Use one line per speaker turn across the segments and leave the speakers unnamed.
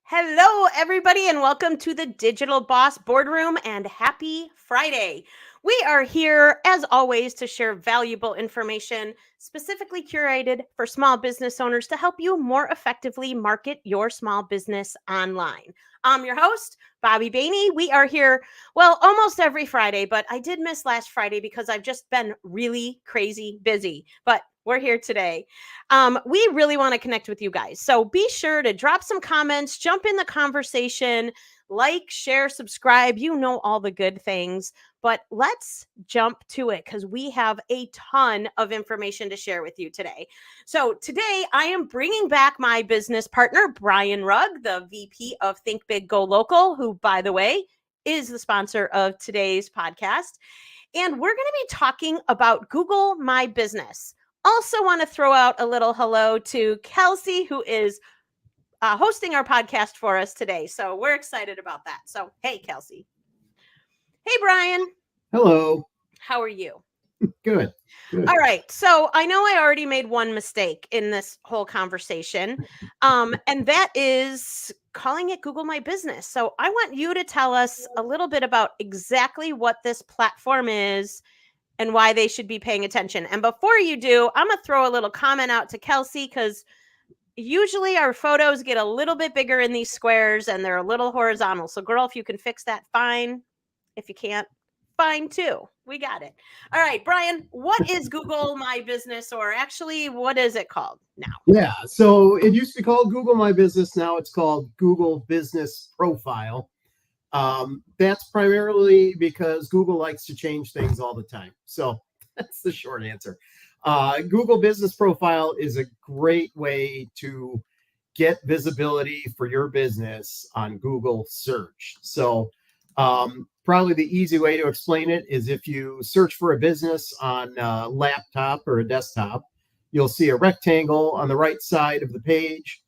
Hello, everybody, and welcome to the Digital Boss Boardroom and happy Friday. We are here, as always, to share valuable information specifically curated for small business owners to help you more effectively market your small business online. I'm your host, Bobbi Baehne. We are here, well, almost every Friday, but I did miss last Friday because I've just been really crazy busy. But we're here today. We really want to connect with you guys. So be sure to drop some comments, jump in the conversation, like, share, subscribe. You know all the good things. But let's jump to it because we have a ton of information to share with you today. So today I am bringing back my business partner, Brian Rugg, the VP of Think Big, Go Local, who, by the way, is the sponsor of today's podcast. And we're going to be talking about Google My Business. Also want to throw out a little hello to Kelsey, who is hosting our podcast for us today. So we're excited about that. So, hey, Kelsey. Hey, Brian.
Hello.
How are you?
Good.
All right. So I know I already made one mistake in this whole conversation, and that is calling it Google My Business. So I want you to tell us a little bit about exactly what this platform is and why they should be paying attention. And before you do, I'm going to throw a little comment out to Kelsey because usually our photos get a little bit bigger in these squares and they're a little horizontal. So, girl, if you can fix that, fine. If you can't, fine too. We got it. All right, Brian, what is Google My Business, or actually, what is it called now?
Yeah. So it used to be called Google My Business. Now it's called Google Business Profile. That's primarily because Google likes to change things all the time. So that's the short answer. Google Business Profile is a great way to get visibility for your business on Google search. So probably the easy way to explain it is if you search for a business on a laptop or a desktop, you'll see a rectangle on the right side of the page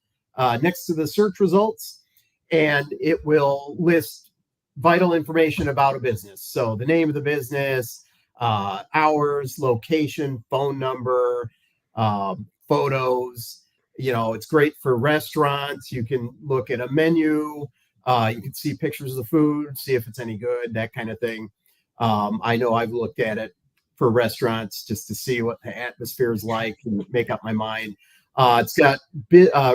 next to the search results, and it will list vital information about a business. So the name of the business, hours, location, phone number, photos. You know, it's great for restaurants. You can look at a menu. You can see pictures of the food, see if it's any good, that kind of thing. I know I've looked at it for restaurants just to see what the atmosphere is like and make up my mind. It's got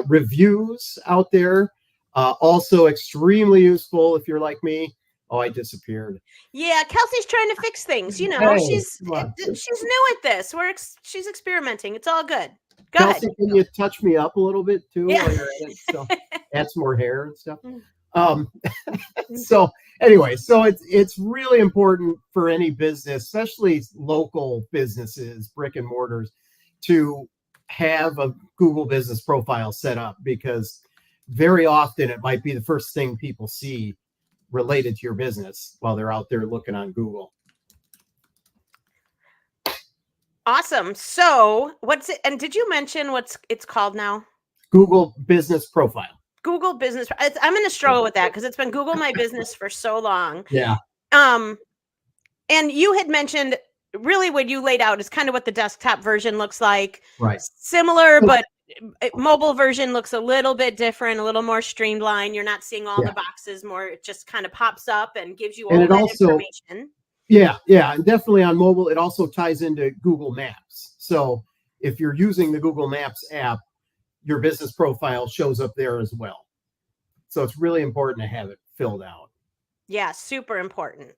reviews out there. Also extremely useful if you're like me. Oh, I disappeared.
Yeah, Kelsey's trying to fix things. You know,
Hey,
she's new at this. She's experimenting. It's all good. Go
Kelsey,
ahead.
can you touch me up a little bit too?
Yeah.
While you're at it? So add some more hair and stuff. So anyway, so it's really important for any business, especially local businesses, brick and mortars, to have a Google Business Profile set up, because very often it might be the first thing people see related to your business while they're out there looking on Google.
Awesome. So what's it? And did you mention what it's called now?
Google Business Profile.
Google Business. I'm going to struggle with that because it's been Google My Business for so long.
Yeah.
And you had mentioned really what you laid out is kind of what the desktop version looks like.
Right.
Similar, but mobile version looks a little bit different, a little more streamlined. You're not seeing all the boxes more. It just kind of pops up and gives you all that information.
Yeah. And definitely on mobile, it also ties into Google Maps. So if you're using the Google Maps app, your business profile shows up there as well. So it's really important to have it filled out.
Yeah, super important.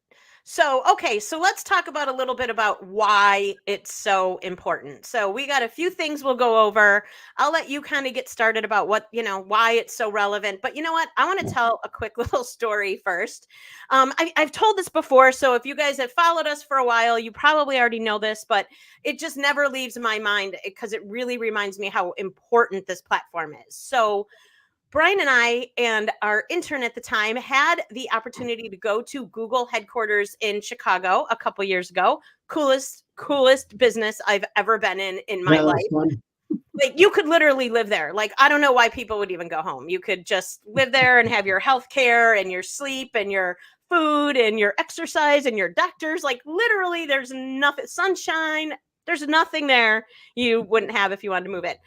So, okay, so let's talk about a little bit about why it's so important. So we got a few things we'll go over. I'll let you kind of get started about what, why it's so relevant. But you know what? I want to tell a quick little story first. I've told this before, so if you guys have followed us for a while, you probably already know this, but it just never leaves my mind because it really reminds me how important this platform is. So Brian and I and our intern at the time had the opportunity to go to Google headquarters in Chicago a couple years ago. Coolest business I've ever been in my life. Like, you could literally live there. Like, I don't know why people would even go home. You could just live there and have your health care and your sleep and your food and your exercise and your doctors. Like, literally, there's nothing, sunshine. There's nothing there you wouldn't have if you wanted to move it.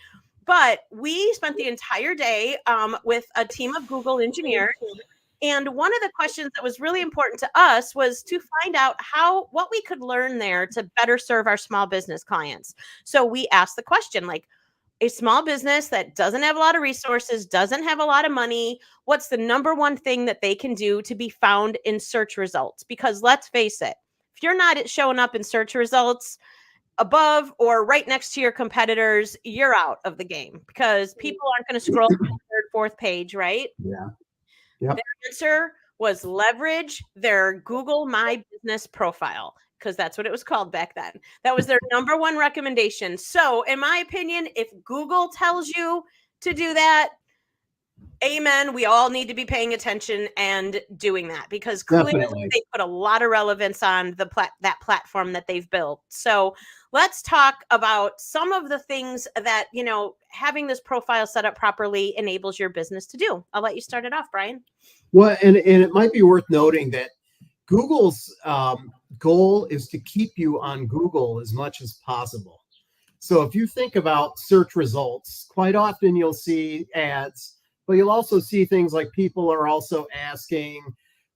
But we spent the entire day with a team of Google engineers. And one of the questions that was really important to us was to find out what we could learn there to better serve our small business clients. So we asked the question, like, a small business that doesn't have a lot of resources, doesn't have a lot of money, what's the number one thing that they can do to be found in search results? Because let's face it, if you're not showing up in search results above or right next to your competitors, you're out of the game because people aren't going to scroll to the third, fourth page, right?
Yeah. Yep.
Their answer was leverage their Google My Business profile, because that's what it was called back then. That was their number one recommendation. So in my opinion, if Google tells you to do that, amen. We all need to be paying attention and doing that, because clearly they put a lot of relevance on that platform that they've built. So let's talk about some of the things that, having this profile set up properly enables your business to do. I'll let you start it off, Brian.
Well, and it might be worth noting that Google's goal is to keep you on Google as much as possible. So if you think about search results, quite often you'll see ads, but you'll also see things like people are also asking,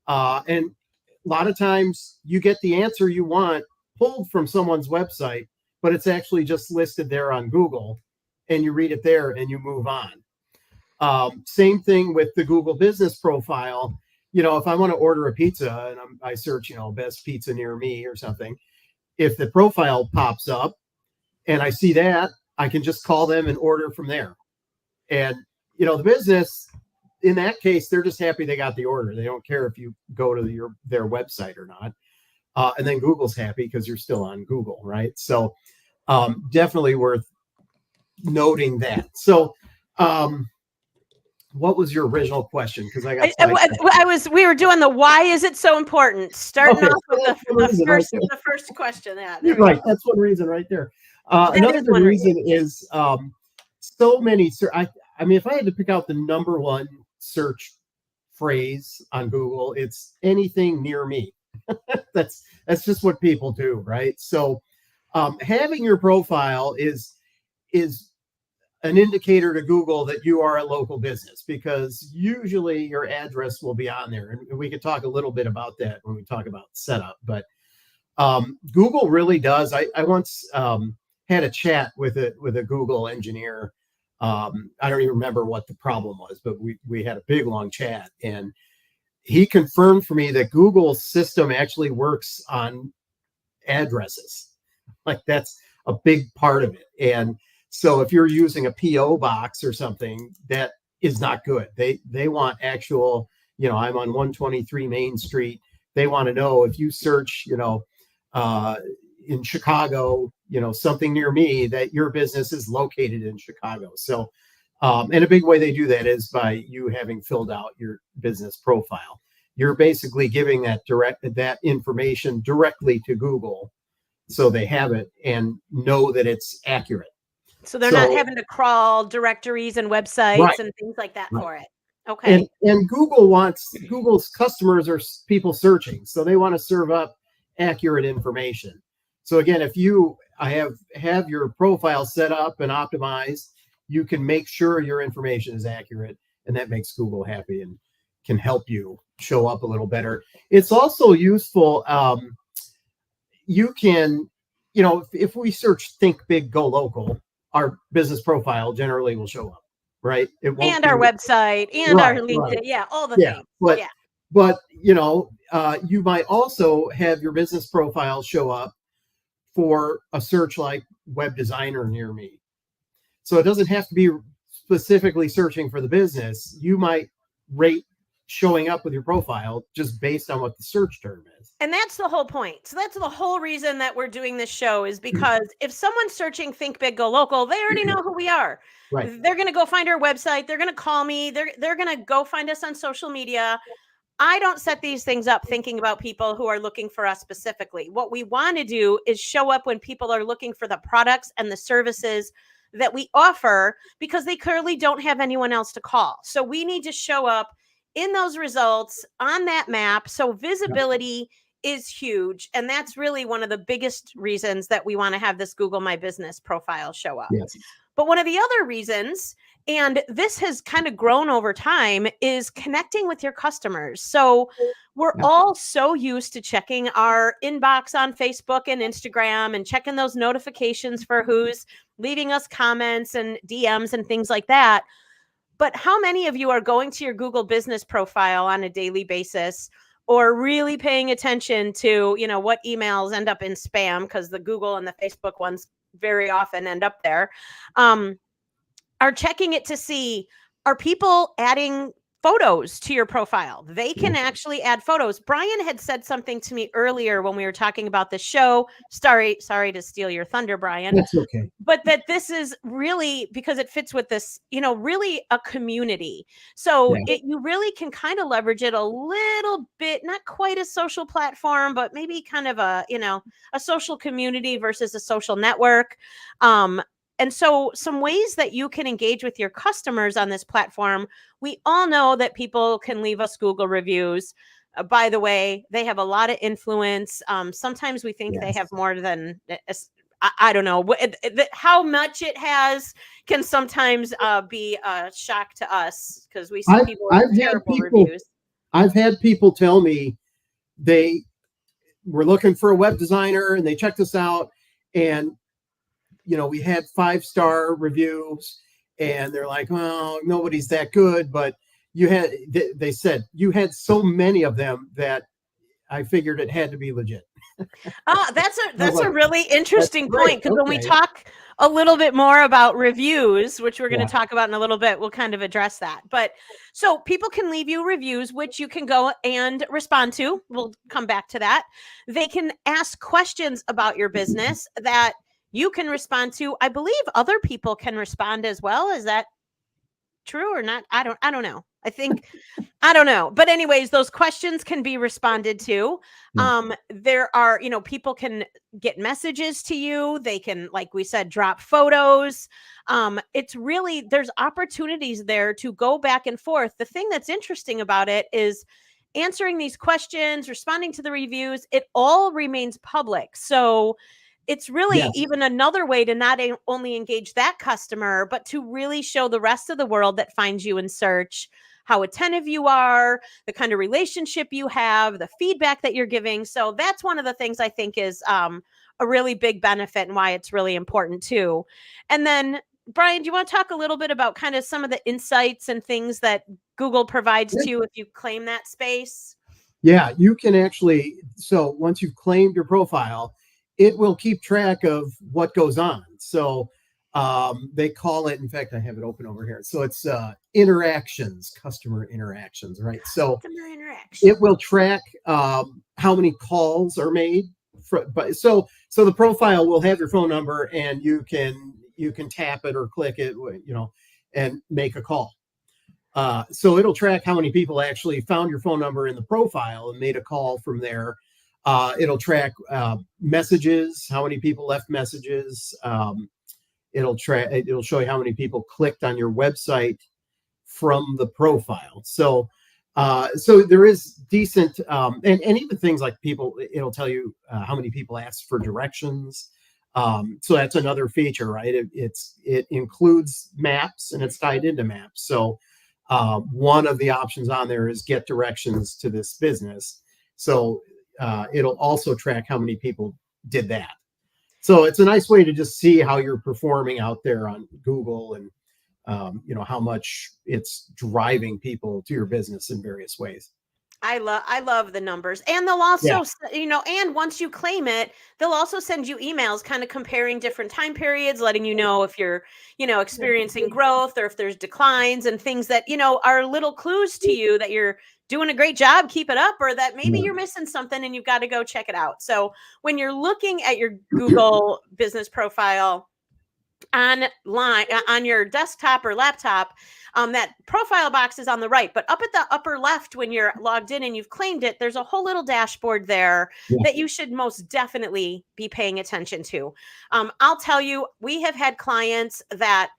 and a lot of times you get the answer you want pulled from someone's website, but it's actually just listed there on Google, and you read it there and you move on. Same thing with the Google business profile. If I want to order a pizza and I search, best pizza near me or something, if the profile pops up and I see that, I can just call them and order from there. And, the business, in that case, they're just happy they got the order. They don't care if you go to their website or not. And then Google's happy because you're still on Google, right? So definitely worth noting that. So what was your original question? Because
we were doing the why is it so important? Starting off with the first question. Yeah,
you're right. That's one reason right there. Another good reason is so many. If I had to pick out the number one search phrase on Google, it's anything near me. That's just what people do, right? So having your profile is an indicator to Google that you are a local business, because usually your address will be on there. And we could talk a little bit about that when we talk about setup, but Google really does. I once had a chat with a Google engineer. I don't even remember what the problem was, but we had a big long chat, and he confirmed for me that Google's system actually works on addresses. Like, that's a big part of it. And so if you're using a PO box or something, that is not good. They want actual, I'm on 123 Main Street. They want to know if you search, in Chicago, something near me, that your business is located in Chicago. So, and a big way they do that is by you having filled out your business profile. You're basically giving that information directly to Google, so they have it and know that it's accurate.
So they're not having to crawl directories and websites and things like that for it. Okay.
And Google's customers are people searching, so they want to serve up accurate information. So again, if you have your profile set up and optimized, you can make sure your information is accurate, and that makes Google happy and can help you show up a little better. It's also useful. You can, if we search Think Big, Go Local, our business profile generally will show up, right? It won't,
and our website and our LinkedIn, all the things.
But you might also have your business profile show up for a search like web designer near me. So it doesn't have to be specifically searching for the business. You might rate showing up with your profile just based on what the search term is.
And that's the whole point. So that's the whole reason that we're doing this show, is because if someone's searching Think Big, Go Local, they already know who we are.
Right.
They're going to go find our website. They're going to call me. They're going to go find us on social media. I don't set these things up thinking about people who are looking for us specifically. What we want to do is show up when people are looking for the products and the services that we offer, because they clearly don't have anyone else to call. So we need to show up in those results on that map. So visibility is huge. And that's really one of the biggest reasons that we want to have this Google My Business profile show up.
Yes.
But one of the other reasons, and this has kind of grown over time, is connecting with your customers. So we're
Yeah.
all so used to checking our inbox on Facebook and Instagram and checking those notifications for who's leaving us comments and DMs and things like that. But how many of you are going to your Google business profile on a daily basis, or really paying attention to, what emails end up in spam, because the Google and the Facebook ones very often end up there, are checking it to see, are people adding photos to your profile? They can actually add photos. Brian had said something to me earlier when we were talking about the show. Sorry to steal your thunder, Brian.
That's okay.
But that this is really, because it fits with this, really a community. So you really can kind of leverage it a little bit, not quite a social platform, but maybe kind of a social community versus a social network. And so some ways that you can engage with your customers on this platform, we all know that people can leave us Google reviews. By the way, they have a lot of influence. Sometimes we think they have more than, I don't know, how much it has can sometimes be a shock to us, because we see people with terrible reviews.
I've had people tell me they were looking for a web designer and they checked us out, and we had 5-star reviews, and they're like, well, nobody's that good, but they said you had so many of them that I figured it had to be legit.
That's a really interesting point, because when we talk a little bit more about reviews, which we're going to talk about in a little bit, we'll kind of address that. But so people can leave you reviews, which you can go and respond to. We'll come back to that. They can ask questions about your business that you can respond to. I believe other people can respond as well. Is that true or not? I don't know. I don't know. But anyways, those questions can be responded to. There are, people can get messages to you. They can, like we said, drop photos. It's really, there's opportunities there to go back and forth. The thing that's interesting about it is answering these questions, responding to the reviews, it all remains public. So it's really even another way to not only engage that customer, but to really show the rest of the world that finds you in search how attentive you are, the kind of relationship you have, the feedback that you're giving. So that's one of the things I think is a really big benefit, and why it's really important too. And then, Brian, do you want to talk a little bit about kind of some of the insights and things that Google provides to you if you claim that space?
Yeah, you can actually, so once you've claimed your profile, it will keep track of what goes on. So they call it, in fact, I have it open over here. So it's customer interactions, right? So it will track how many calls are made. So the profile will have your phone number, and you can tap it or click it, and make a call. So it'll track how many people actually found your phone number in the profile and made a call from there. It'll track messages, how many people left messages. It'll show you how many people clicked on your website from the profile. So there is decent, and even things like it'll tell you how many people asked for directions. So that's another feature, right? It includes maps, and it's tied into maps. So one of the options on there is get directions to this business. So it'll also track how many people did that. So it's a nice way to just see how you're performing out there on Google, and how much it's driving people to your business in various ways.
I love the numbers, and they'll also, and once you claim it, they'll also send you emails kind of comparing different time periods, letting you know if you're, experiencing growth, or if there's declines and things that, are little clues to you that you're doing a great job, keep it up, or that maybe you're missing something and you've got to go check it out. So when you're looking at your Google business profile online on your desktop or laptop, that profile box is on the right, but up at the upper left, when you're logged in and you've claimed it, there's a whole little dashboard there that you should most definitely be paying attention to. I'll tell you, we have had clients that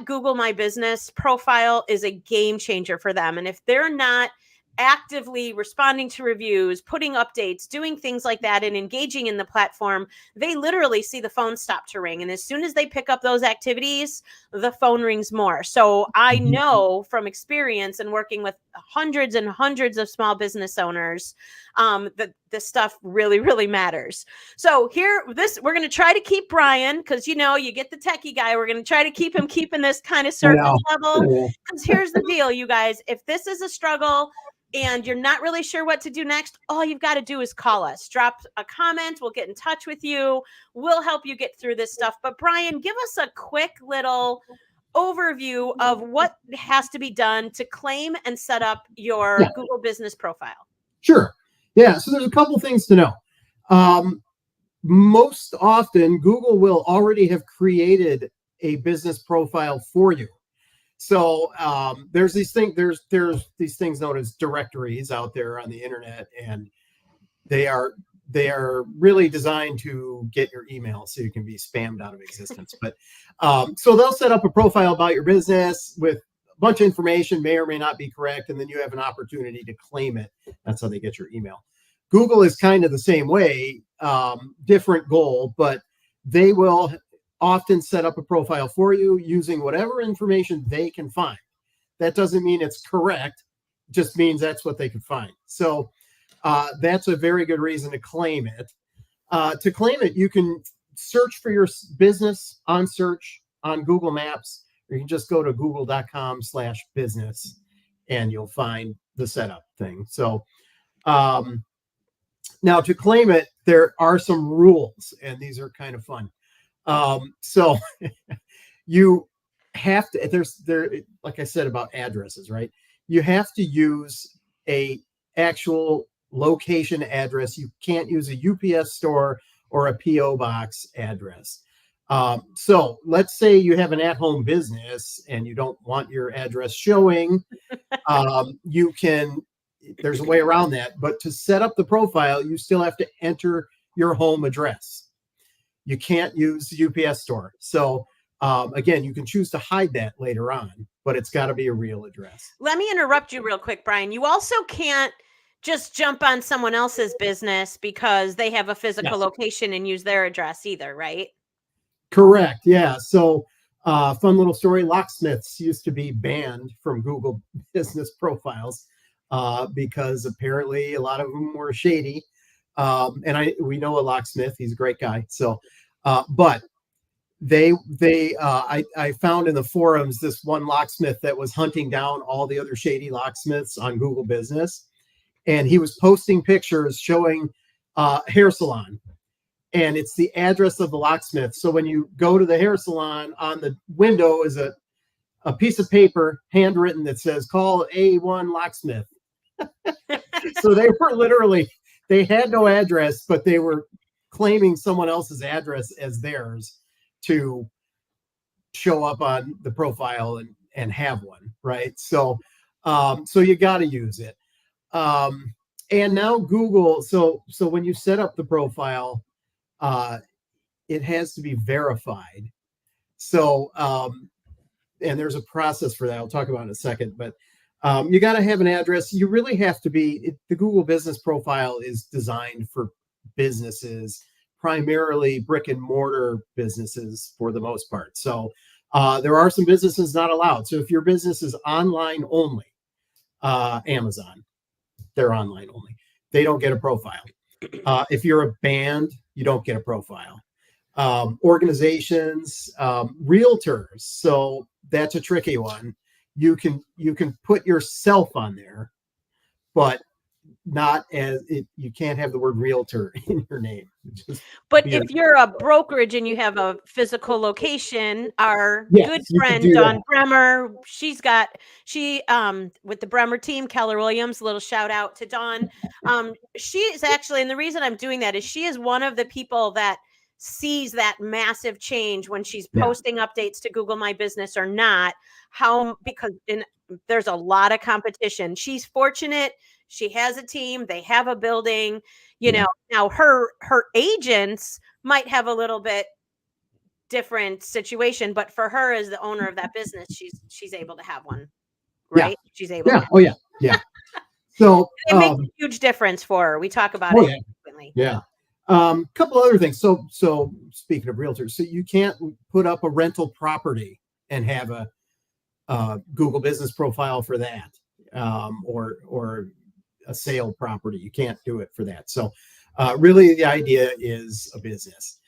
Google My Business profile is a game changer for them. And if they're not actively responding to reviews, putting updates, doing things like that, and engaging in the platform, they literally see the phone stop to ring. And as soon as they pick up those activities, the phone rings more. So I know from experience and working with hundreds and hundreds of small business owners, that this stuff really, really matters. So we're going to try to keep Brian, because you get the techie guy. We're going to try to keep him keeping this kind of surface level. Because here's the deal, you guys. If this is a struggle and you're not really sure what to do next, all you've got to do is call us. Drop a comment. We'll get in touch with you. We'll help you get through this stuff. But Brian, give us a quick little overview of what has to be done to claim and set up your Google business profile.
Sure. Yeah. So there's a couple things to know. Most often, Google will already have created a business profile for you. So there's these things. There's these things known as directories out there on the internet, and they are really designed to get your email so you can be spammed out of existence. But so they'll set up a profile about your business with a bunch of information, may or may not be correct, and then you have an opportunity to claim it. That's how they get your email. Google is kind of the same way, different goal, but they will often set up a profile for you using whatever information they can find. That doesn't mean it's correct, just means that's what they can find. So that's a very good reason to claim it. To claim it, you can search for your business on search on Google Maps, or you can just go to google.com/business and you'll find the setup thing. So now to claim it, there are some rules, and these are kind of fun. So you have to, like I said about addresses, right? You have to use a actual location address. You can't use a UPS store or a PO box address. So let's say you have an at-home business and you don't want your address showing. There's a way around that, but to set up the profile, you still have to enter your home address. You can't use the UPS store. So again, you can choose to hide that later on, but it's got to be a real address.
Let me interrupt you real quick, Brian. You also can't just jump on someone else's business because they have a physical location and use their address either, right?
Correct. Yeah. So fun little story. Locksmiths used to be banned from Google business profiles because apparently a lot of them were shady. And we know a locksmith. He's a great guy. So, but I found in the forums this one locksmith that was hunting down all the other shady locksmiths on Google Business, and he was posting pictures showing hair salon, and it's the address of the locksmith. So when you go to the hair salon, on the window is a piece of paper handwritten that says "Call A1 Locksmith." So they had no address, but they were claiming someone else's address as theirs to show up on the profile and have one, right? So you got to use it. And now Google, so when you set up the profile, it has to be verified. So, and there's a process for that. I'll talk about it in a second, but you got to have an address. You really have to the Google business profile is designed for businesses, primarily brick and mortar businesses for the most part. So there are some businesses not allowed. So if your business is online only, Amazon, they're online only. They don't get a profile. If you're a band, you don't get a profile. Organizations, realtors. So that's a tricky one. You can put yourself on there, but not as you can't have the word realtor in your name.
But if you're a brokerage and you have a physical location, our good friend Dawn Bremer, she with the Bremer team, Keller Williams, a little shout out to Dawn. She is actually, and the reason I'm doing that is she is one of the people that sees that massive change when she's posting updates to Google My Business or not. Because there's a lot of competition. She's fortunate. She has a team. They have a building. Now her agents might have a little bit different situation, but for her as the owner of that business, she's able to have one, right?
Yeah.
She's able.
Yeah.
To
oh yeah. Yeah. So,
It makes a huge difference for her. We talk about it
yeah,
frequently.
yeah. Couple other things. So speaking of realtors, so you can't put up a rental property and have a Google business profile for that, or a sale property. You can't do it for that. So really the idea is a business.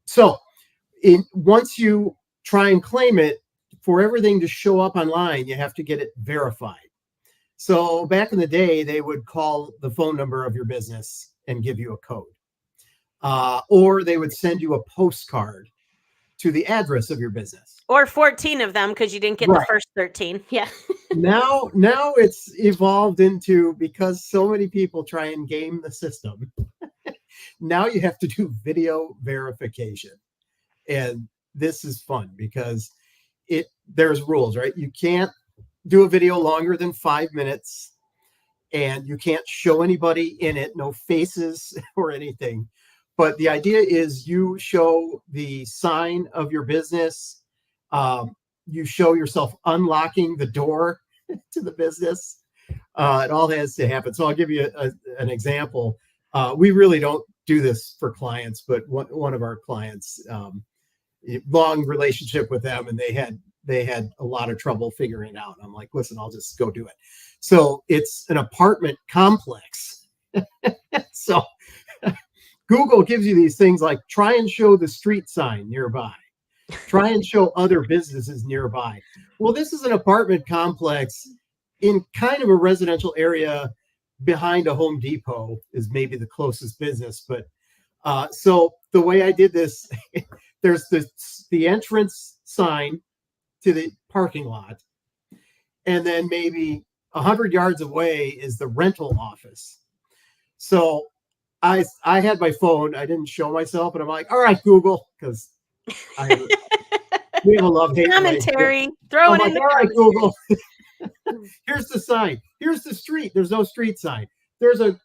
So once you try and claim it, for everything to show up online, you have to get it verified. So back in the day, they would call the phone number of your business and give you a code. Or they would send you a postcard to the address of your business.
Or 14 of them because you didn't get the first 13. Yeah.
Now it's evolved into, because so many people try and game the system, now you have to do video verification. And this is fun because there's rules, right? You can't do a video longer than 5 minutes, and you can't show anybody in it, no faces or anything. But the idea is you show the sign of your business. You show yourself unlocking the door to the business. It all has to happen. So I'll give you an example. We really don't do this for clients, but one of our clients, long relationship with them, and they had a lot of trouble figuring it out. I'm like, listen, I'll just go do it. So it's an apartment complex. So Google gives you these things like try and show the street sign nearby. Try and show other businesses nearby. Well, this is an apartment complex in kind of a residential area behind a Home Depot is maybe the closest business. But so the way I did this, there's the entrance sign to the parking lot. And then maybe 100 yards away is the rental office. So I had my phone. I didn't show myself, but I'm like, all right, Google, because we have a love-hate
commentary. Throw it in the
all right, Google. Here's the sign. Here's the street. There's no street sign. There's a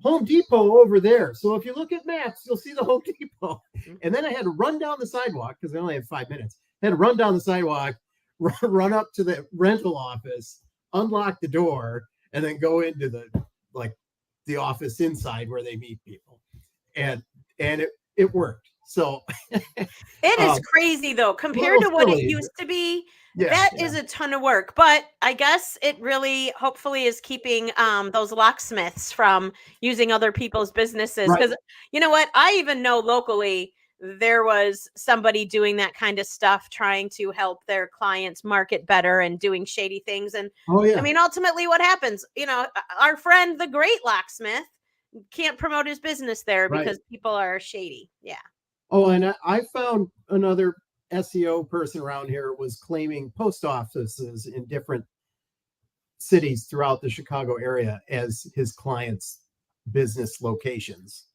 Home Depot over there. So if you look at maps, you'll see the Home Depot. And then I had to run down the sidewalk because I only had 5 minutes. I had to run down the sidewalk, run up to the rental office, unlock the door, and then go into the office inside where they meet people. And it worked. So
it is crazy though, compared to what it used to be. That is a ton of work, but I guess it really hopefully is keeping those locksmiths from using other people's businesses. Because you know what? I even know locally there was somebody doing that kind of stuff, trying to help their clients market better and doing shady things. And I mean, ultimately what happens, our friend, the great locksmith, can't promote his business there because people are shady. Yeah.
Oh, and I found another SEO person around here was claiming post offices in different cities throughout the Chicago area as his clients' business locations.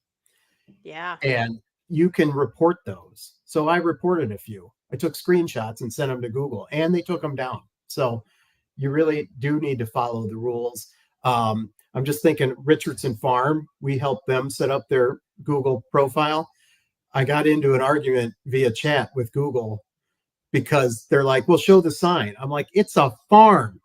Yeah.
And you can report those. So I reported a few. I took screenshots and sent them to Google, and they took them down. So you really do need to follow the rules. I'm just thinking Richardson Farm, we helped them set up their Google profile. I got into an argument via chat with Google because they're like, well, show the sign. I'm like, it's a farm.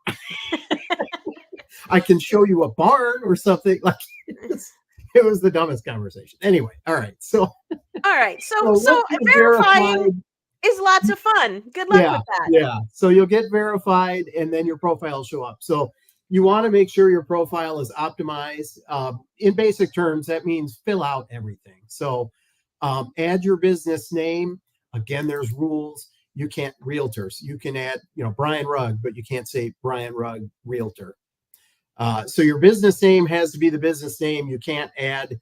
I can show you a barn or something. Like it was the dumbest conversation. Anyway, all right. So
verifying is lots of fun. Good luck with that.
Yeah. So you'll get verified and then your profile will show up. So you want to make sure your profile is optimized. In basic terms, that means fill out everything. So add your business name. Again, there's rules. You can't realtors. You can add, Brian Rugg, but you can't say Brian Rugg Realtor. So your business name has to be the business name. You can't add,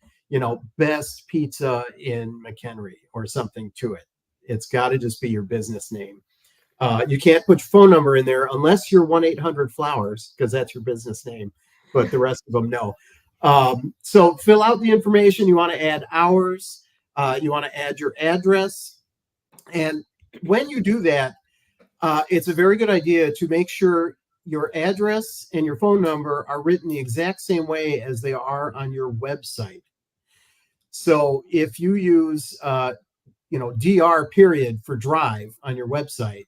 Best Pizza in McHenry or something to it. It's got to just be your business name. You can't put your phone number in there unless you're 1-800-Flowers, because that's your business name, but the rest of them, no. So fill out the information. You want to add hours. You want to add your address. And when you do that, it's a very good idea to make sure your address and your phone number are written the exact same way as they are on your website. So if you use, DR period for drive on your website,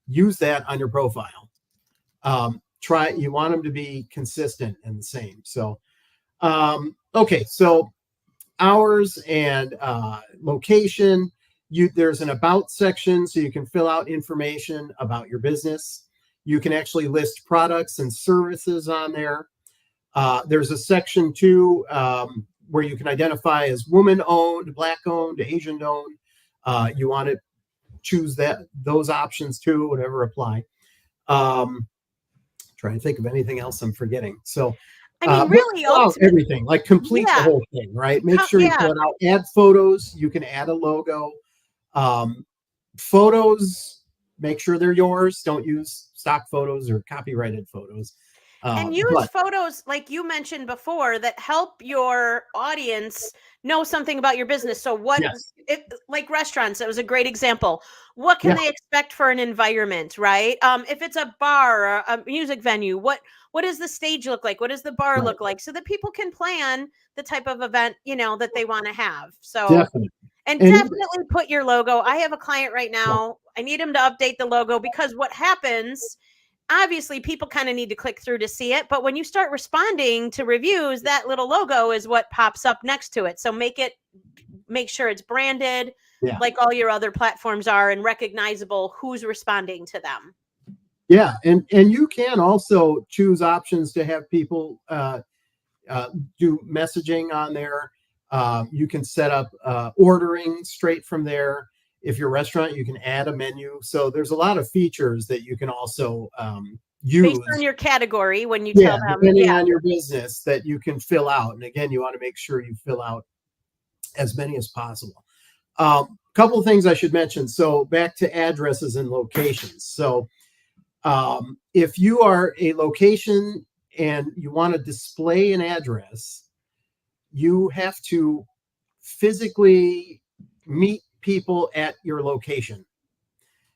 use that on your profile. you want them to be consistent and the same. So, okay. So hours and location, there's an about section, so you can fill out information about your business. You can actually list products and services on there. There's a section too, where you can identify as woman owned, Black owned, Asian owned. You want to choose those options too, whatever apply. Trying to think of anything else I'm forgetting. So
I mean, really,
everything, like complete the
yeah,
whole thing, right? Make sure you fill it out. Add photos. You can add a logo. Photos, make sure they're yours. Don't use stock photos or copyrighted photos.
And use photos, like you mentioned before, that help your audience know something about your business. So like restaurants, that was a great example. What can they expect for an environment, right? If it's a bar or a music venue, what does the stage look like? What does the bar look like? So that people can plan the type of event, that they want to have. So
definitely.
And definitely put your logo. I have a client right now. I need him to update the logo, because what happens, obviously people kind of need to click through to see it, but when you start responding to reviews, that little logo is what pops up next to it. So make sure it's branded like all your other platforms are, and recognizable who's responding to them.
Yeah. And you can also choose options to have people do messaging on there. You can set up ordering straight from there. If you're a restaurant, you can add a menu. So there's a lot of features that you can also use
based on your category when you tell them.
Depending on your business, that you can fill out. And again, you want to make sure you fill out as many as possible. Couple of things I should mention. So back to addresses and locations. So if you are a location and you want to display an address, you have to physically meet people at your location.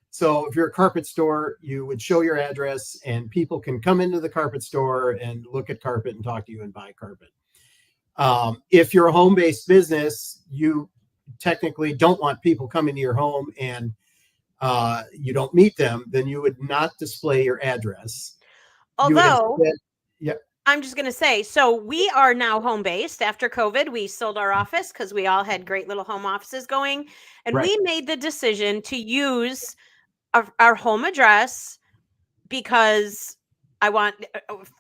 So if you're a carpet store, you would show your address and people can come into the carpet store and look at carpet and talk to you and buy carpet. If you're a home-based business, you technically don't want people coming to your home and you don't meet them, then you would not display your address.
Although, I'm just going to say, so we are now home-based. After COVID, we sold our office because we all had great little home offices going. And we made the decision to use our home address because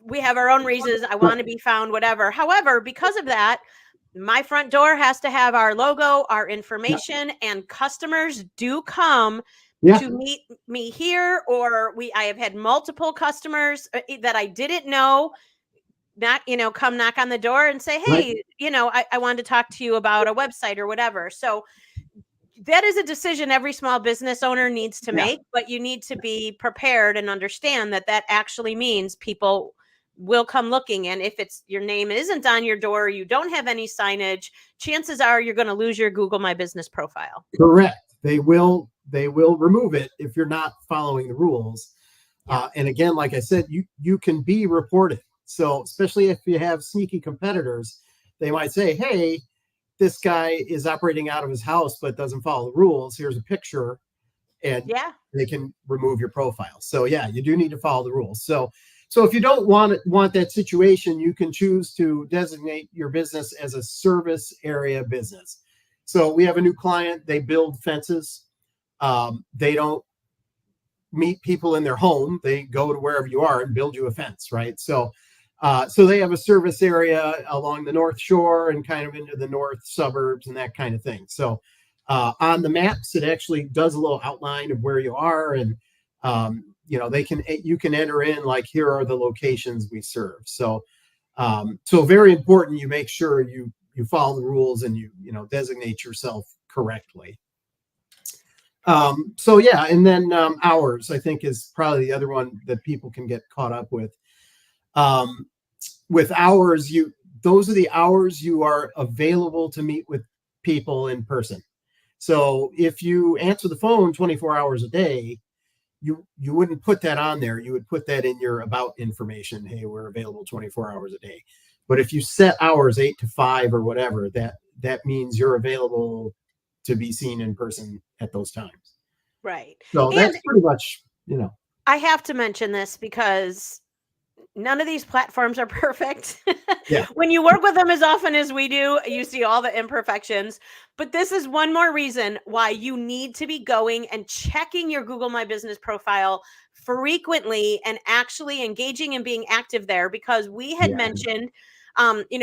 we have our own reasons. I want to be found, whatever. However, because of that, my front door has to have our logo, our information, and customers do come to meet me here. Or I have had multiple customers that I didn't know come knock on the door and say, hey, I wanted to talk to you about a website or whatever. So that is a decision every small business owner needs to make, but you need to be prepared and understand that actually means people will come looking. And if your name isn't on your door, you don't have any signage, chances are you're going to lose your Google My Business profile.
Correct. They will remove it if you're not following the rules. And again, like I said, you can be reported. So especially if you have sneaky competitors, they might say, hey, this guy is operating out of his house but doesn't follow the rules. Here's a picture, and they can remove your profile. So you do need to follow the rules. So if you don't want that situation, you can choose to designate your business as a service area business. So we have a new client. They build fences. They don't meet people in their home. They go to wherever you are and build you a fence, right? So they have a service area along the North Shore and kind of into the north suburbs and that kind of thing. So on the maps, it actually does a little outline of where you are, and you can enter in like, here are the locations we serve. So very important you make sure you follow the rules and you designate yourself correctly. And then hours, I think, is probably the other one that people can get caught up with. With hours, those are the hours you are available to meet with people in person. So if you answer the phone 24 hours a day, you wouldn't put that on there. You would put that in your about information. Hey, we're available 24 hours a day. But if you set hours 8 to 5 or whatever, that means you're available to be seen in person at those times.
Right.
So that's pretty much,
I have to mention this because None of these platforms are perfect.
Yeah.
When you work with them as often as we do, you see all the imperfections. But this is one more reason why you need to be going and checking your Google My Business profile frequently and actually engaging and being active there, because we had
Yeah.
mentioned,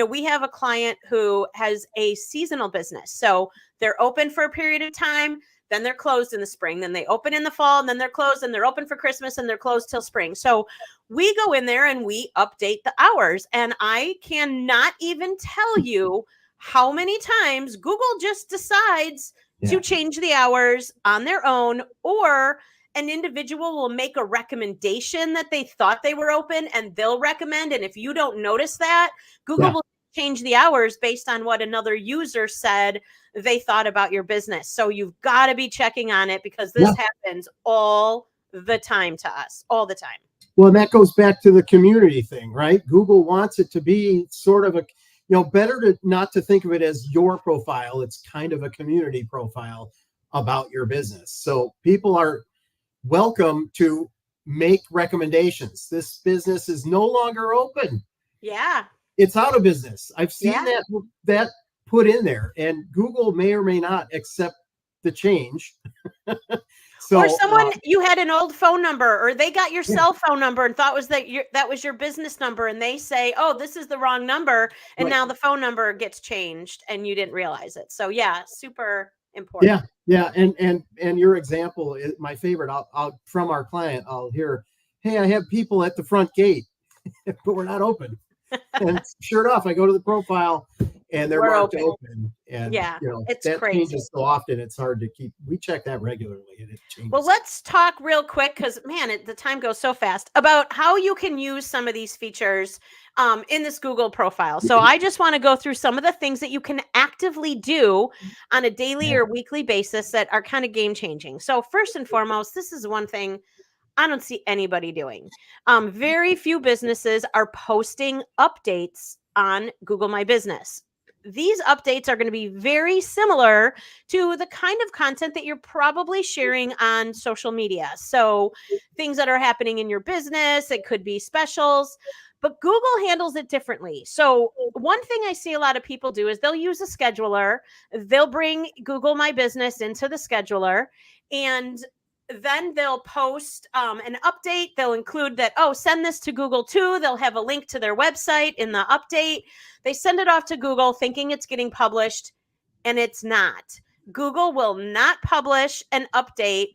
we have a client who has a seasonal business. So they're open for a period of time, then they're closed in the spring, then they open in the fall, and then they're closed, and they're open for Christmas, and they're closed till spring. So we go in there and we update the hours. And I cannot even tell you how many times Google just decides to
Yeah.
change the hours on their own, or an individual will make a recommendation that they thought they were open and they'll recommend. And if you don't notice that, Google
Yeah.
will change the hours based on what another user said they thought about your business. So you've got to be checking on it, because this
Yeah.
happens all the time to us, all the time.
Well, and that goes back to the community thing, right? Google wants it to be sort of a, better to not to think of it as your profile. It's kind of a community profile about your business. So people are welcome to make recommendations. This business is no longer open.
Yeah.
It's out of business. I've seen
Yeah.
that put in there, and Google may or may not accept the change.
Or
So
someone, you had an old phone number, or they got your
yeah,
cell phone number and thought that was your business number, and they say, "Oh, this is the wrong number," and
right.
now the phone number gets changed and you didn't realize it. So yeah, super important.
Yeah, yeah, and your example is my favorite. I'll from our client, I'll hear, "Hey, I have people at the front gate, but we're not open." And sure enough, I go to the profile, and they're
We're
marked
open.
open. And
Yeah, it's
that
crazy.
changes so often; it's hard to keep. We check that regularly, and it
Well,
changes.
let's talk real quick, because man, the time goes so fast, about how you can use some of these features in this Google profile. So I just want to go through some of the things that you can actively do on a daily
Yeah,
or weekly basis that are kind of game changing. So first and foremost, this is one thing I don't see anybody doing. Very few businesses are posting updates on Google My Business. These updates are going to be very similar to the kind of content that you're probably sharing on social media. So, things that are happening in your business, it could be specials, but Google handles it differently. So, one thing I see a lot of people do is they'll use a scheduler, they'll bring Google My Business into the scheduler, and then they'll post an update. They'll include that, oh, send this to Google too. They'll have a link to their website in the update. They send it off to Google thinking it's getting published, and it's not. Google will not publish an update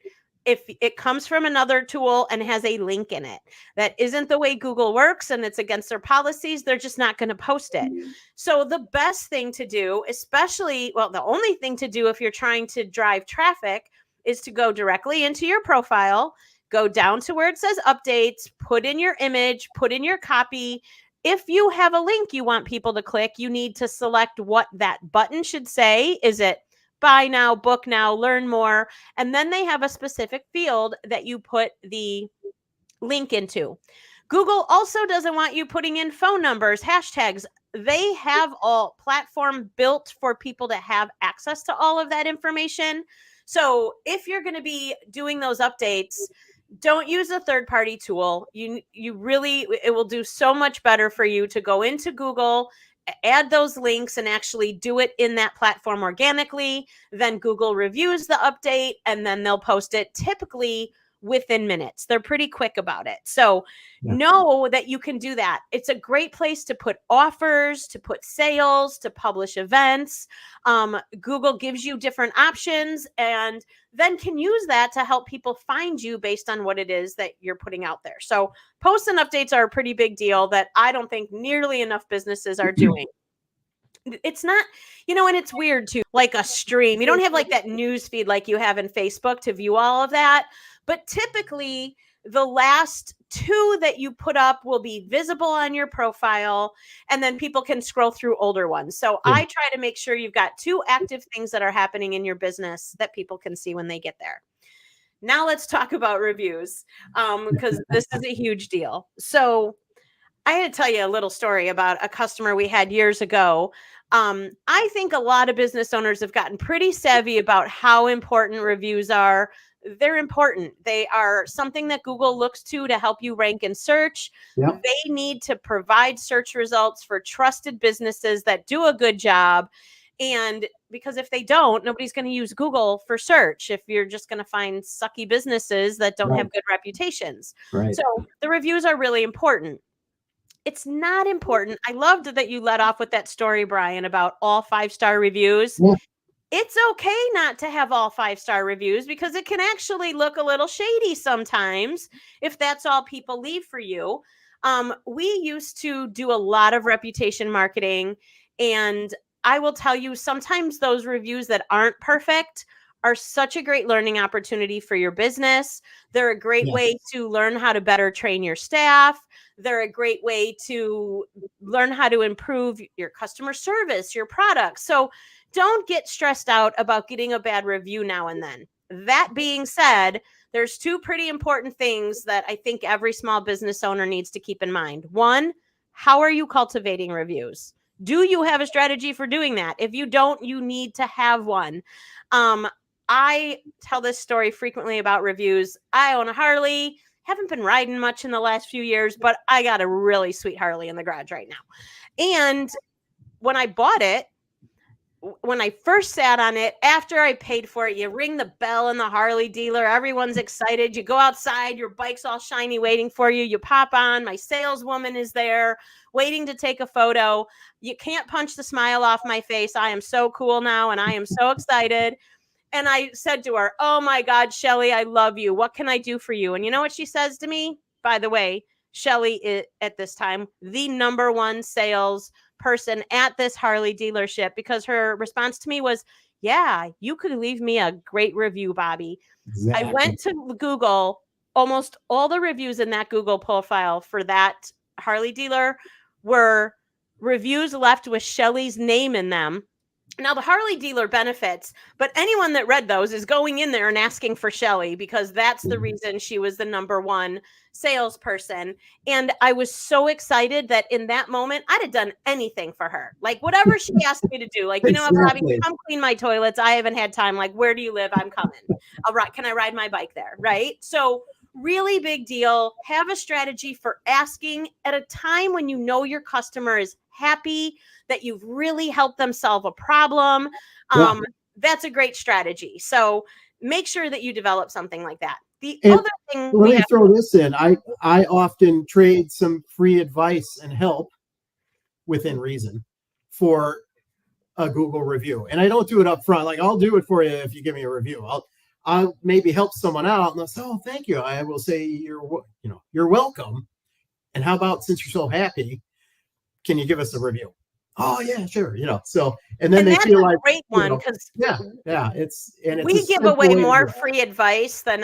if it comes from another tool and has a link in it. That isn't the way Google works, and it's against their policies. They're just not going to post it. So the best thing to do, especially, well, the only thing to do if you're trying to drive traffic, is to go directly into your profile, go down to where it says updates, put in your image, put in your copy. If you have a link you want people to click, you need to select what that button should say. Is it buy now, book now, learn more? And then they have a specific field that you put the link into. Google also doesn't want you putting in phone numbers, hashtags. They have a platform built for people to have access to all of that information. So if you're going to be doing those updates, don't use a third-party tool. You really, it will do so much better for you to go into Google, add those links, and actually do it in that platform organically. Then Google reviews the update, and then they'll post it typically within minutes. They're pretty quick about it. So
yeah,
know that you can do that. It's a great place to put offers, to put sales, to publish events. Google gives you different options, and then can use that to help people find you based on what it is that you're putting out there. So posts and updates are a pretty big deal that I don't think nearly enough businesses are doing. It's not, and it's weird too, like a stream. You don't have like that news feed like you have in Facebook to view all of that. But typically, the last two that you put up will be visible on your profile, and then people can scroll through older ones. So
yeah.
I try to make sure you've got two active things that are happening in your business that people can see when they get there. Now let's talk about reviews, because this is a huge deal. So I had to tell you a little story about a customer we had years ago. I think a lot of business owners have gotten pretty savvy about how important reviews are. they're important. They are something that Google looks to help you rank in search.
Yep.
They need to provide search results for trusted businesses that do a good job. And because if they don't, nobody's going to use Google for search if you're just going to find sucky businesses that don't have good reputations.
Right.
So the reviews are really important. It's not important. I loved that you led off with that story, Brian, about all 5-star reviews.
Yeah.
It's okay not to have all 5-star reviews because it can actually look a little shady sometimes if that's all people leave for you. We used to do a lot of reputation marketing, and I will tell you, sometimes those reviews that aren't perfect are such a great learning opportunity for your business. They're a great way to learn how to better train your staff. They're a great way to learn how to improve your customer service, your products. So don't get stressed out about getting a bad review now and then. That being said, there's 2 pretty important things that I think every small business owner needs to keep in mind. 1, how are you cultivating reviews? Do you have a strategy for doing that? If you don't, you need to have one. I tell this story frequently about reviews. I own a Harley. Haven't been riding much in the last few years, but I got a really sweet Harley in the garage right now. And when I bought it, when I first sat on it, after I paid for it, you ring the bell in the Harley dealer. Everyone's excited. You go outside, your bike's all shiny waiting for you. You pop on, my saleswoman is there waiting to take a photo. You can't punch the smile off my face. I am so cool now, and I am so excited. And I said to her, "Oh my God, Shelly, I love you. What can I do for you?" And you know what she says to me? By the way, Shelly is at this time the #1 sales person at this Harley dealership, because her response to me was, "Yeah, you could leave me a great review, Bobbi."
Exactly.
I went to Google. Almost all the reviews in that Google profile for that Harley dealer were reviews left with Shelly's name in them. Now, the Harley dealer benefits, but anyone that read those is going in there and asking for Shelly, because that's the reason she was the #1 salesperson. And I was so excited that in that moment, I'd have done anything for her. Like, whatever she asked me to do. Like, you know what, Bobbi, come clean my toilets. I haven't had time. Like, where do you live? I'm coming. All right. Can I ride my bike there? Right. So really big deal. Have a strategy for asking at a time when you know your customer is happy, that you've really helped them solve a problem. That's a great strategy. So make sure that you develop something like that. The other thing,
let me throw this in. I often trade some free advice and help within reason for a Google review. And I don't do it up front. Like, I'll do it for you if you give me a review. I'll maybe help someone out, and they'll say, "Oh, thank you." I will say, you're welcome. And how about, since you're so happy, can you give us a review? Oh yeah, sure. So, and then they feel like,
great one, because
we
give away more free advice than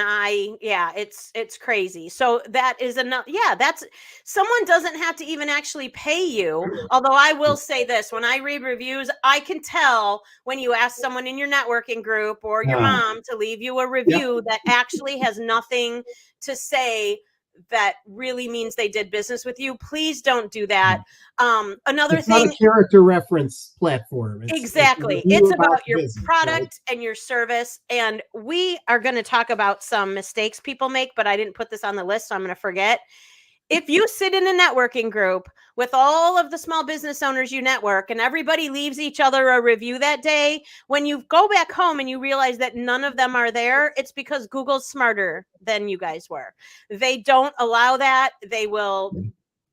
it's crazy. So that is enough. Yeah, that's, someone doesn't have to even actually pay you. Although I will say this, when I read reviews, I can tell when you ask someone in your networking group or your mom to leave you a review that actually has nothing to say that really means they did business with you. Please don't do that. Another
it's
thing,
not a character reference platform.
It's about your product and your service. And we are going to talk about some mistakes people make, but I didn't put this on the list, so I'm going to forget. If you sit in a networking group with all of the small business owners you network, and everybody leaves each other a review that day, when you go back home and you realize that none of them are there, it's because Google's smarter than you guys were. They don't allow that. They will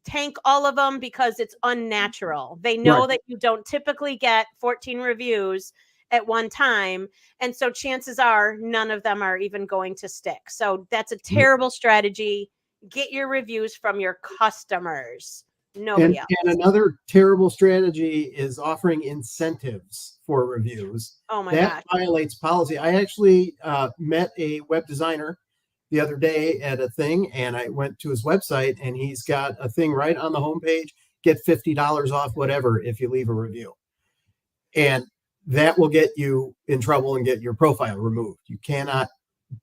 tank all of them because it's unnatural. They know that you don't typically get 14 reviews at one time. And so chances are none of them are even going to stick. So that's a terrible strategy. Get your reviews from your customers, nobody else.
And another terrible strategy is offering incentives for reviews.
Oh my
gosh. That violates policy. I actually met a web designer the other day at a thing, and I went to his website, and he's got a thing right on the homepage: get $50 off whatever if you leave a review. And that will get you in trouble and get your profile removed. You cannot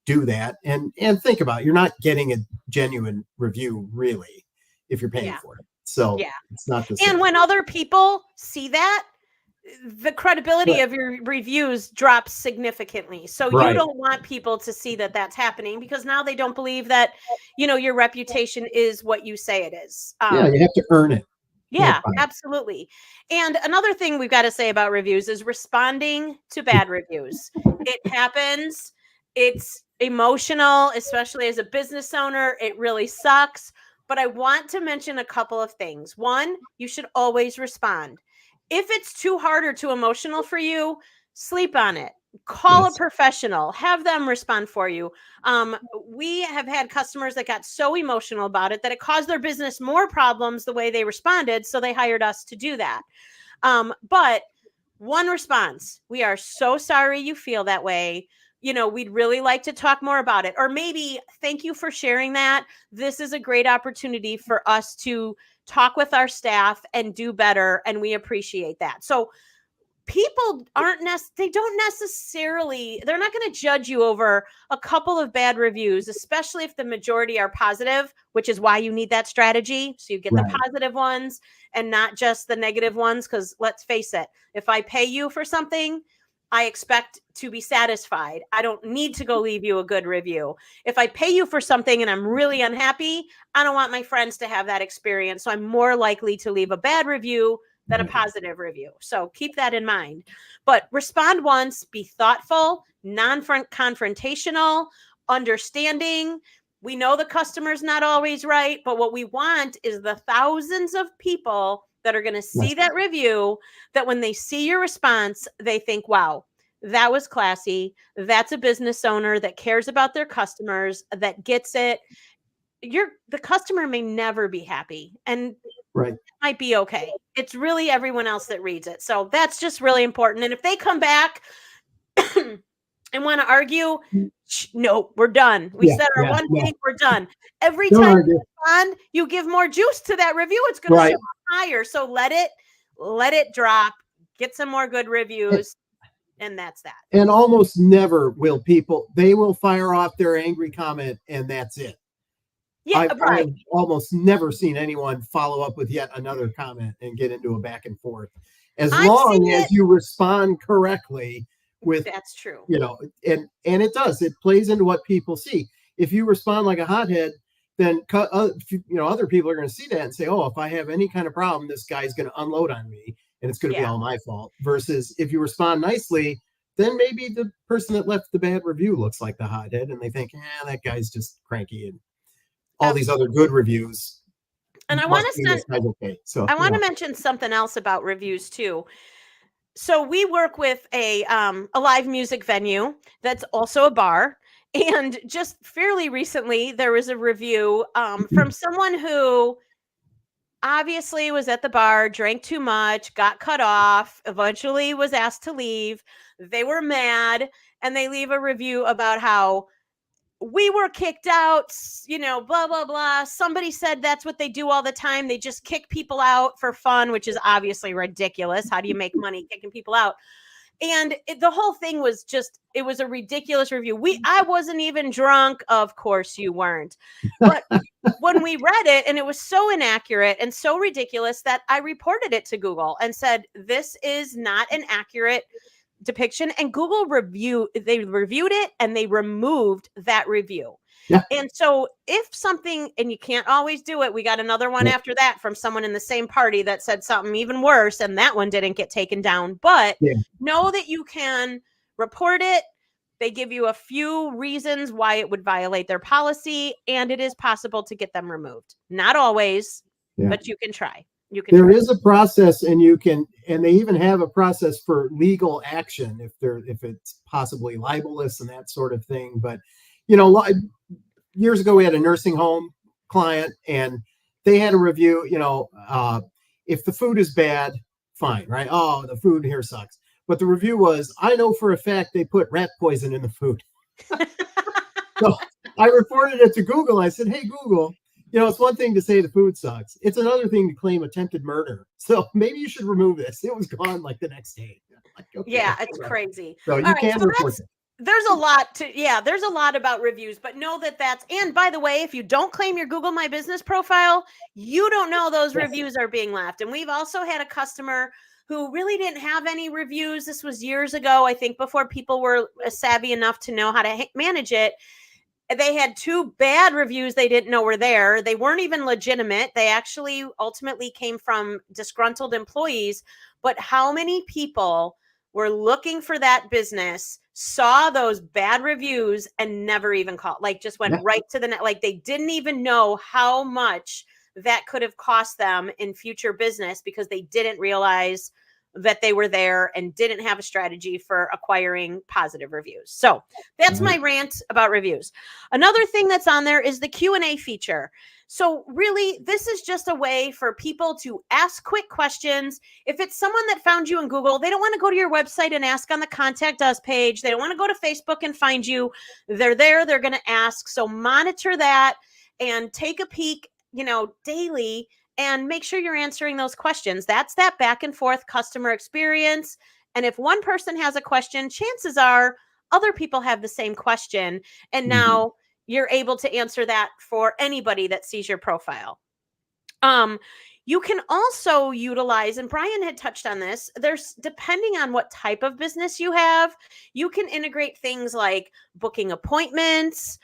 do that. And think about it, you're not getting a genuine review really if you're paying for it. So it's not the same.
And when other people see that, the credibility
Right.
of your reviews drops significantly. So you
Right.
don't want people to see that that's happening, because now they don't believe that, your reputation is what you say it is.
Yeah, you have to earn it. Can't
Yeah,
buy it.
absolutely. And another thing we've got to say about reviews is responding to bad reviews. It happens. It's emotional, especially as a business owner. It really sucks. But I want to mention a couple of things. One, you should always respond. If it's too hard or too emotional for you, sleep on it. Call a
Yes.
professional, have them respond for you. We have had customers that got so emotional about it that it caused their business more problems the way they responded. So they hired us to do that. But one response: we are so sorry you feel that way. We'd really like to talk more about it. Or maybe, thank you for sharing that. This is a great opportunity for us to talk with our staff and do better. And we appreciate that. So people they don't necessarily, they're not going to judge you over a couple of bad reviews, especially if the majority are positive, which is why you need that strategy. So you get the
Right.
positive ones and not just the negative ones. Because let's face it, if I pay you for something, I expect to be satisfied. I don't need to go leave you a good review. If I pay you for something and I'm really unhappy, I don't want my friends to have that experience. So I'm more likely to leave a bad review than a
Right.
positive review. So keep that in mind. But respond once, be thoughtful, non-confrontational, understanding. We know the customer's not always right, but what we want is the thousands of people that are going to see
Yes.
that review, that when they see your response, they think, wow, that was classy. That's a business owner that cares about their customers, that gets it. The customer may never be happy, and
Right.
might be okay. It's really everyone else that reads it. So that's just really important. And if they come back and want to argue, no, we're done. We
Yeah.
said our
Yeah.
one
Yeah.
thing, we're done. Every
Don't
time you
argue.
respond, you give more juice to that review. It's going to show
Right.
up higher. So let it drop. Get some more good reviews, and that's that.
And almost never will they will fire off their angry comment and that's it.
Yeah, right.
I've almost never seen anyone follow up with yet another comment and get into a back and forth. As
I've seen
long as
it.
you respond correctly with,
That's true.
and it plays into what people see. If you respond like a hothead, then other people are going to see that and say, oh, if I have any kind of problem, this guy's going to unload on me and it's going to be
Yeah.
all my fault. Versus if you respond nicely, then maybe the person that left the bad review looks like the hothead and they think, that guy's just cranky, and all these other good reviews.
And I
must
want to
be this guy's okay. So
I want to mention something else about reviews too. So we work with a live music venue that's also a bar. And just fairly recently, there was a review from someone who obviously was at the bar, drank too much, got cut off, eventually was asked to leave. They were mad, and they leave a review about how we were kicked out, blah, blah, blah. Somebody said that's what they do all the time. They just kick people out for fun, which is obviously ridiculous. How do you make money kicking people out? And the whole thing was it was a ridiculous review. I wasn't even drunk. Of course you weren't. But when we read it, and it was so inaccurate and so ridiculous, that I reported it to Google and said, this is not an accurate depiction. And Google reviewed it and they removed that review.
Yeah.
And so if something, and you can't always do it, we got another one after that from someone in the same party that said something even worse, and that one didn't get taken down. But know that you can report it. They give you a few reasons why it would violate their policy, and it is possible to get them removed. Not always, but you can try.
There is a process, and they even have a process for legal action if it's possibly libelous and that sort of thing. But years ago we had a nursing home client, and they had a review. If the food is bad, fine, right? Oh, the food here sucks. But the review was, I know for a fact they put rat poison in the food. So I reported it to Google. I said, hey, Google, it's one thing to say the food sucks. It's another thing to claim attempted murder. So maybe you should remove this. It was gone like the next day. Like, okay,
yeah, it's crazy.
So you can report it.
There's a lot about reviews, but know and by the way, if you don't claim your Google My Business profile, you don't know those reviews are being left. And we've also had a customer who really didn't have any reviews. This was years ago, I think, before people were savvy enough to know how to manage it. They had 2 bad reviews they didn't know were there. They weren't even legitimate. They actually ultimately came from disgruntled employees. But how many people were looking for that business, saw those bad reviews, and never even called, like just went right to the net. Like they didn't even know how much that could have cost them in future business because they didn't realize that they were there and didn't have a strategy for acquiring positive reviews. So that's my rant about reviews. Another thing that's on there is the Q&A feature. So really, this is just a way for people to ask quick questions. If it's someone that found you in Google, they don't want to go to your website and ask on the Contact Us page. They don't want to go to Facebook and find you. They're there. They're going to ask. So monitor that and take a peek, daily, and make sure you're answering those questions. That's that back and forth customer experience. And if one person has a question, chances are other people have the same question. And now you're able to answer that for anybody that sees your profile. You can also utilize, and Brian had touched on this, there's, depending on what type of business you have, you can integrate things like booking appointments,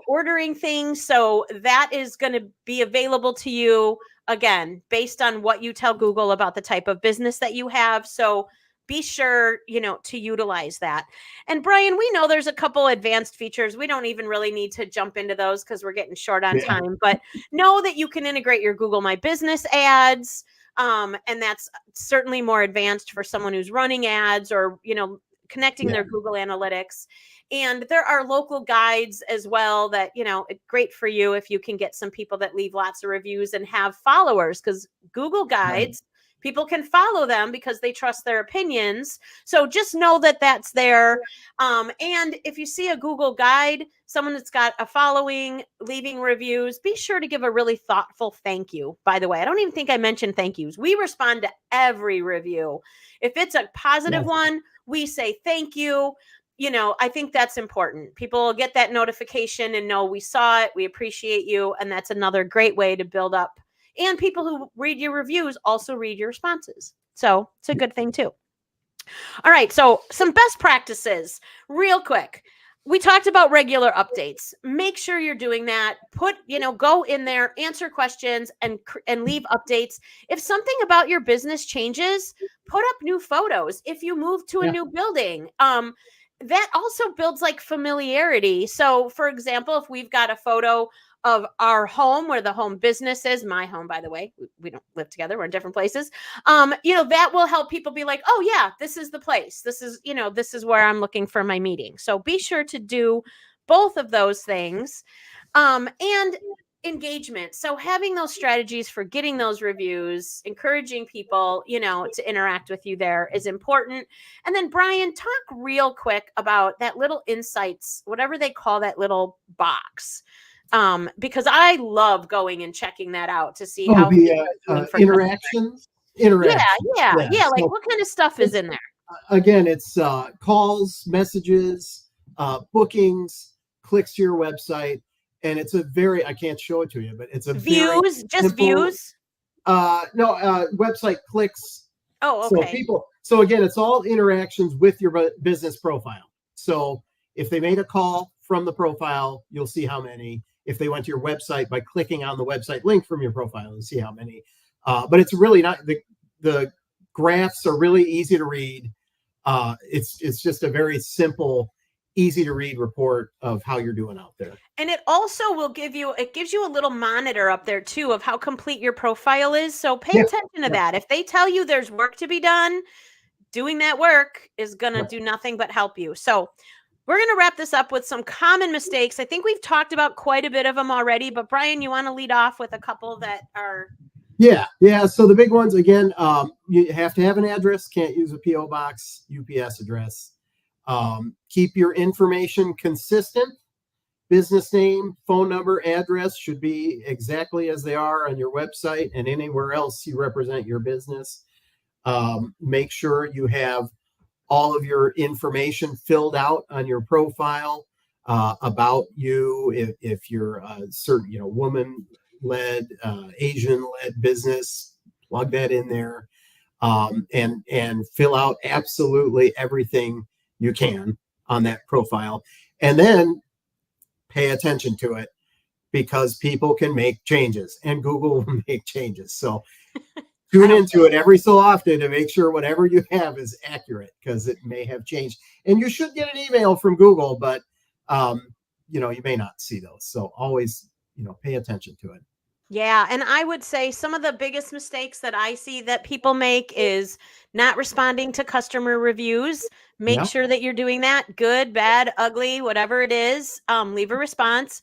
ordering things. So that is going to be available to you, again, based on what you tell Google about the type of business that you have. So be sure, to utilize that. And Brian, we know there's a couple advanced features. We don't even really need to jump into those because we're getting short on time, but know that you can integrate your Google My Business ads. And that's certainly more advanced for someone who's running ads or, connecting their Google Analytics. And there are local guides as well that, it's great for you if you can get some people that leave lots of reviews and have followers, because Google Guides, people can follow them because they trust their opinions. So just know that that's there. And if you see a Google guide, someone that's got a following, leaving reviews, be sure to give a really thoughtful thank you. By the way, I don't even think I mentioned thank yous. We respond to every review. If it's a positive one, we say thank you. I think that's important. People get that notification and know we saw it, we appreciate you. And that's another great way to build up. And people who read your reviews also read your responses. So it's a good thing too. All right. So some best practices real quick. We talked about regular updates. Make sure you're doing that. Go in there, answer questions and leave updates. If something about your business changes, put up new photos. If you move to a new building, that also builds like familiarity. So for example, if we've got a photo of our home where the home business is, my home, by the way, we don't live together. We're in different places. That will help people be like, oh yeah, this is the place. This is where I'm looking for my meeting. So be sure to do both of those things. And engagement. So having those strategies for getting those reviews, encouraging people, to interact with you there is important. And then Brian, talk real quick about that little insights, whatever they call that little box. Because I love going and checking that out to see how
the interactions.
Yeah. Like what kind of stuff is in there?
Again, it's calls, messages, bookings, clicks to your website, and it's I can't show it to you, but it's a
views, just views.
Website clicks.
Oh, okay.
So again, it's all interactions with your business profile. So if they made a call from the profile, you'll see how many. If they went to your website by clicking on the website link from your profile, you'll see how many. But it's really not, the graphs are really easy to read. It's just a very simple, easy to read report of how you're doing out there.
And it also gives you a little monitor up there too of how complete your profile is. So pay attention to that. If they tell you there's work to be done, doing that work is going to do nothing but help you. So we're going to wrap this up with some common mistakes. I think we've talked about quite a bit of them already, but Brian, you want to lead off with a couple that are...
Yeah. So the big ones, again, you have to have an address. Can't use a PO box, UPS address. Keep your information consistent. Business name, phone number, address should be exactly as they are on your website and anywhere else you represent your business. Make sure you have all of your information filled out on your profile about you. If you're a certain, woman-led, Asian-led business, plug that in there. and fill out absolutely everything you can on that profile, and then pay attention to it, because people can make changes and Google will make changes. So tune into it every so often to make sure whatever you have is accurate, because it may have changed. And you should get an email from Google, but you may not see those. So always, pay attention to it.
Yeah, and I would say some of the biggest mistakes that I see that people make is not responding to customer reviews. Make
Yeah.
sure that you're doing that. Good, bad, ugly, whatever it is, leave a response.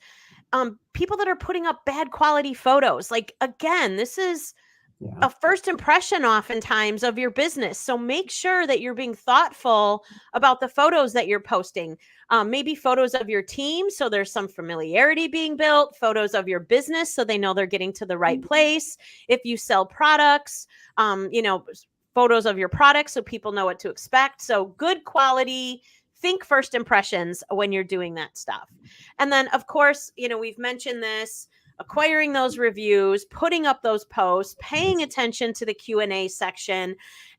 People that are putting up bad quality photos, like, again, this is a first impression oftentimes of your business. So make sure that you're being thoughtful about the photos that you're posting. Maybe photos of your team, so there's some familiarity being built, photos of your business, so they know they're getting to the right place. If you sell products, photos of your products, so people know what to expect. So good quality, think first impressions when you're doing that stuff. And then, of course, we've mentioned this, acquiring those reviews, putting up those posts, paying attention to the Q&A section,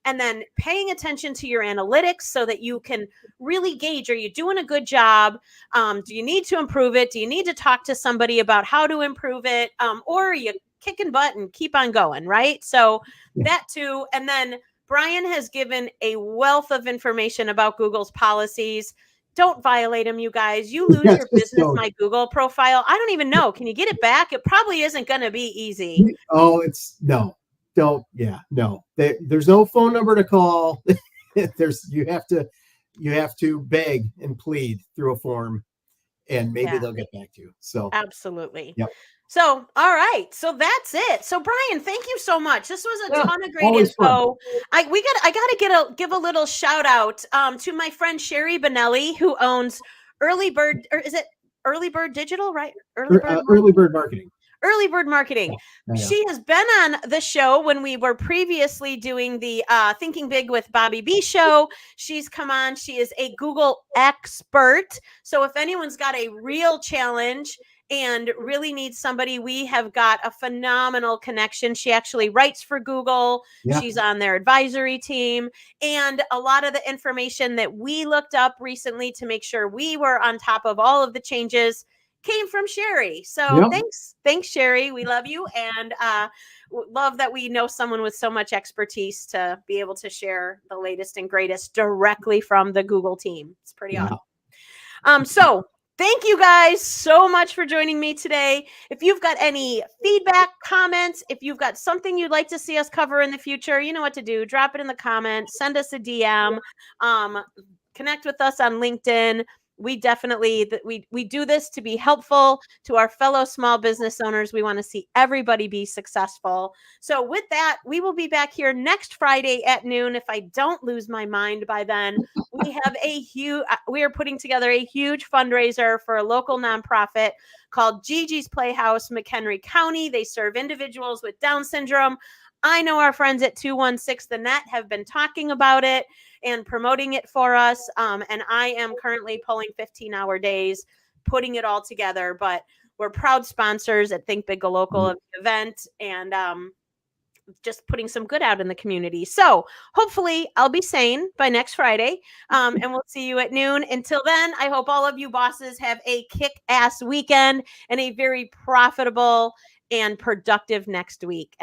and then paying attention to your analytics so that you can really gauge, are you doing a good job? Do you need to improve it? Do you need to talk to somebody about how to improve it? Or are you kicking butt and keep on going, right? So that too. And then Brian has given a wealth of information about Google's policies. Don't violate them, you guys. You lose your business My Google profile, I don't even know. Can you get it back? It probably isn't going to be easy.
Oh, it's no. Don't. Yeah, no. There's no phone number to call. You have to beg and plead through a form, and maybe they'll get back to you. So
absolutely.
Yep.
So, all right. So that's it. So Brian, thank you so much. This was a ton of great info.
Fun.
I got to give a little shout out to my friend Sherry Benelli, who owns Early Bird, or is it Early Bird Digital, right?
Early Bird Marketing.
Early Bird Marketing. Yeah. She has been on the show when we were previously doing the Thinking Big with Bobbi Baehne show. She's come on. She is a Google expert. So if anyone's got a real challenge and really needs somebody, we have got a phenomenal connection. She actually writes for Google. Yeah. She's on their advisory team. And a lot of the information that we looked up recently to make sure we were on top of all of the changes came from Sherry. So thanks, Sherry. We love you, and love that we know someone with so much expertise to be able to share the latest and greatest directly from the Google team. It's pretty awesome. So thank you guys so much for joining me today. If you've got any feedback, comments, if you've got something you'd like to see us cover in the future, you know what to do. Drop it in the comments, send us a DM, connect with us on LinkedIn. We definitely, we do this to be helpful to our fellow small business owners. We want to see everybody be successful. So with that, we will be back here next Friday at noon. If I don't lose my mind by then, we have we are putting together a huge fundraiser for a local nonprofit called Gigi's Playhouse, McHenry County. They serve individuals with Down syndrome. I know our friends at 216 The Net have been talking about it and promoting it for us. And I am currently pulling 15-hour days, putting it all together. But we're proud sponsors at Think Big Go Local of the event, and just putting some good out in the community. So hopefully I'll be sane by next Friday, and we'll see you at noon. Until then, I hope all of you bosses have a kick-ass weekend and a very profitable and productive next week.